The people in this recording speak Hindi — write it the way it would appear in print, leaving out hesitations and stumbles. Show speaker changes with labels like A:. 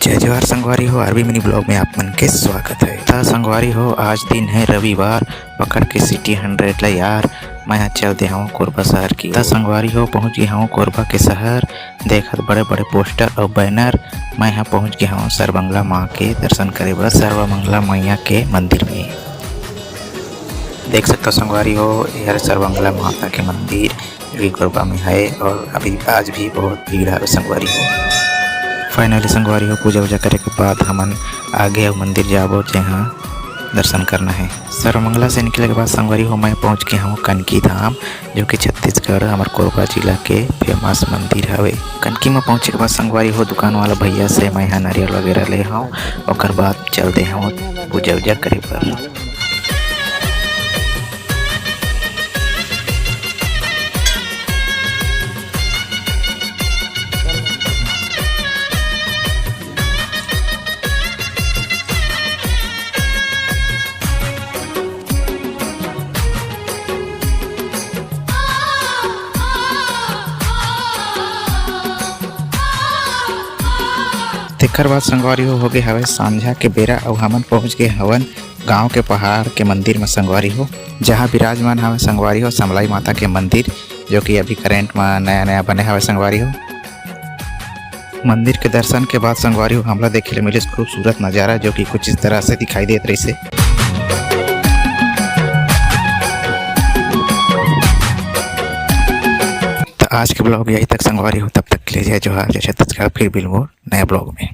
A: जय जवाहर संगवारी हो, आरबी मिनी ब्लॉग में आप मन के स्वागत है। ता संगवारी हो, आज दिन है रविवार। पकड़ के सिटी 100 ला यार, मैं यहाँ चल दे हूँ कोरबा शहर की। ता संगवारी हो, पहुँच गया हूँ कोरबा के शहर। देखत बड़े बड़े पोस्टर और बैनर। मैं यहाँ पहुँच गया हूँ सर्वमंगला माँ के दर्शन करे बर, सर्वमंगला मैया के मंदिर में। देख सकते हो संगवारी हो, यह सर्वमंगला माता के मंदिर भी कोरबा में है और अभी आज भी बहुत भीड़ है संगवारी हो। फाइनली संगवारी हो, पूजा वूजा करे के बाद हमन आगे मंदिर जाबो जहाँ दर्शन करना है। सर्वमंगला से निकले के बाद संगवारी हो मैं पहुँच गया हूँ कनकी धाम, जो कि छत्तीसगढ़ हमारे कोरबा जिला के फेमस मंदिर हवे। कनकी में पहुँचे के बाद संगवारी हो, दुकान वाला भैया से मैं यहाँ नारियल वगैरह ले हूँ। और बाद चलते हूँ पूजा वूजा करे पर। तेकर बाद संगवारी हो गए हवे सांझा के बेरा और हमन पहुंच गए हवन गांव के पहाड़ के मंदिर में संगवारी हो, जहां विराजमान हवे संगवारी हो समलाई माता के मंदिर, जो कि अभी करेंट में नया नया बने हवे संगवारी हो। मंदिर के दर्शन के बाद संगवारी हो हमला देखे मिले खूबसूरत नज़ारा, जो कि कुछ इस तरह से दिखाई देत रही से। तो आज के ब्लॉग यही तक संगवारी हो, तब तक के लिए जय जोहार, जय छत्तीसगढ़। फिर मिलूंगा नया ब्लॉग में।